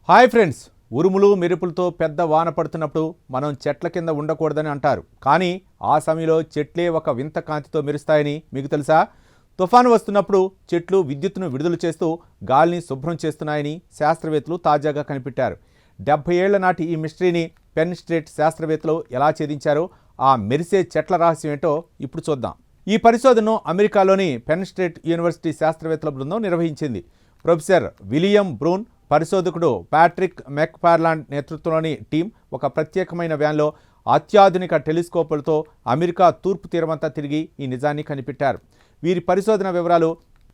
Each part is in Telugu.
హాయ్ ఫ్రెండ్స్, ఉరుములు మెరుపులతో పెద్ద వాన పడుతున్నప్పుడు మనం చెట్ల కింద ఉండకూడదని అంటారు. కానీ ఆ సమయంలో చెట్లే ఒక వింత కాంతితో మెరుస్తాయని మీకు తెలుసా? తుఫాను వస్తున్నప్పుడు చెట్లు విద్యుత్తును విడుదల చేస్తూ గాలిని శుభ్రం చేస్తున్నాయని శాస్త్రవేత్తలు తాజాగా కనిపెట్టారు. 70 ఏళ్ల నాటి ఈ మిస్టరీని పెన్ స్టేట్ శాస్త్రవేత్తలు ఎలా ఛేదించారో, ఆ మెరిసే చెట్ల రహస్యం ఏంటో ఇప్పుడు చూద్దాం. ఈ పరిశోధనను అమెరికాలోని పెన్ స్టేట్ యూనివర్సిటీ శాస్త్రవేత్తల బృందం నిర్వహించింది. ప్రొఫెసర్ విలియం బ్రూన్, పరిశోధకుడు ప్యాట్రిక్ మెక్ఫార్లాండ్ నేతృత్వంలోని టీం ఒక ప్రత్యేకమైన వ్యాన్లో అత్యాధునిక టెలిస్కోపులతో అమెరికా తూర్పు తీరమంతా తిరిగి ఈ నిజాన్ని కనిపెట్టారు. వీరి పరిశోధన వివరాలు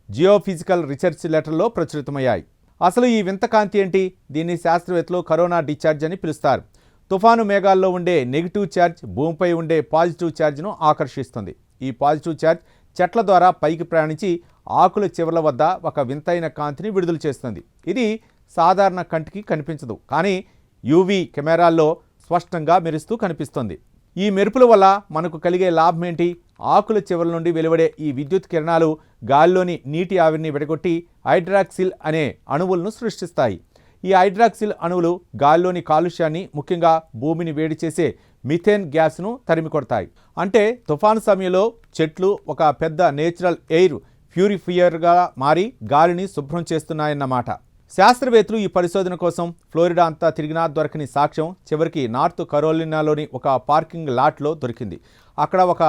జియోఫిజికల్ రీసెర్చ్ లెటర్లో ప్రచురితమయ్యాయి. అసలు ఈ వింత కాంతి ఏంటి? దీన్ని శాస్త్రవేత్తలు కరోనా డిశ్చార్జ్ అని పిలుస్తారు. తుఫాను మేఘాల్లో ఉండే నెగిటివ్ ఛార్జ్ భూమిపై ఉండే పాజిటివ్ ఛార్జ్ను ఆకర్షిస్తుంది. ఈ పాజిటివ్ ఛార్జ్ చెట్ల ద్వారా పైకి ప్రయాణించి ఆకుల చివర్ల వద్ద ఒక వింతైన కాంతిని విడుదల చేస్తుంది. ఇది సాధారణ కంటికి కనిపించదు, కానీ యూవీ కెమెరాల్లో స్పష్టంగా మెరుస్తూ కనిపిస్తుంది. ఈ మెరుపుల వల్ల మనకు కలిగే లాభం ఏంటి? ఆకుల చివర్ల నుండి వెలువడే ఈ విద్యుత్ కిరణాలు గాలిలోని నీటి ఆవిరిని విడగొట్టి హైడ్రాక్సిల్ అనే అణువులను సృష్టిస్తాయి. ఈ హైడ్రాక్సిల్ అణువులు గాలిలోని కాలుష్యాన్ని, ముఖ్యంగా భూమిని వేడి చేసే మిథేన్ గ్యాస్ను తరిమి కొడతాయి. అంటే తుఫాను సమయంలో చెట్లు ఒక పెద్ద నేచురల్ ఎయిర్ ప్యూరిఫైయర్గా మారి గాలిని శుభ్రం చేస్తున్నాయన్నమాట. శాస్త్రవేత్తలు ఈ పరిశోధన కోసం ఫ్లోరిడా అంతా తిరిగినా దొరకని సాక్ష్యం చివరికి నార్త్ కరోలినాలోని ఒక పార్కింగ్ లాట్లో దొరికింది. అక్కడ ఒక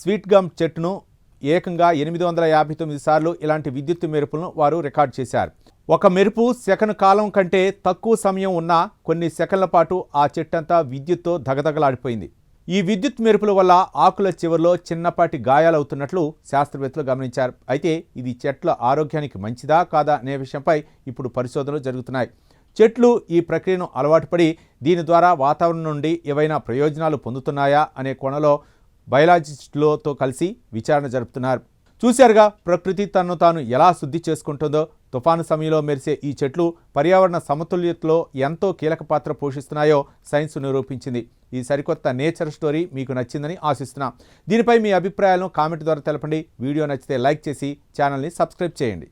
స్వీట్ గమ్ చెట్టును ఏకంగా 859 సార్లు ఇలాంటి విద్యుత్ మెరుపులను వారు రికార్డ్ చేశారు. ఒక మెరుపు సెకను కాలం కంటే తక్కువ సమయం ఉన్నా కొన్ని సెకన్ల పాటు ఆ చెట్టంతా విద్యుత్తో దగదగలాడిపోయింది. ఈ విద్యుత్ మెరుపుల వల్ల ఆకుల చివర్లో చిన్నపాటి గాయాలవుతున్నట్లు శాస్త్రవేత్తలు గమనించారు. అయితే ఇది చెట్ల ఆరోగ్యానికి మంచిదా కాదా అనే విషయంపై ఇప్పుడు పరిశోధనలు జరుగుతున్నాయి. చెట్లు ఈ ప్రక్రియను అలవాటు పడి దీని ద్వారా వాతావరణం నుండి ఏవైనా ప్రయోజనాలు పొందుతున్నాయా అనే కోణంలో బయాలజిస్టులతో కలిసి విచారణ జరుపుతున్నారు. చూశారుగా, ప్రకృతి తనను తాను ఎలా శుద్ధి చేసుకుంటుందో. తుఫాను సమయంలో మెరిసే ఈ చెట్లు పర్యావరణ సమతుల్యతలో ఎంతో కీలక పాత్ర పోషిస్తున్నాయో సైన్స్ నిరూపించింది. ఈ సరికొత్త నేచర్ స్టోరీ మీకు నచ్చిందని ఆశిస్తున్నాం. దీనిపై మీ అభిప్రాయాలను కామెంట్ ద్వారా తెలపండి. వీడియో నచ్చితే లైక్ చేసి ఛానల్ని సబ్స్క్రైబ్ చేయండి.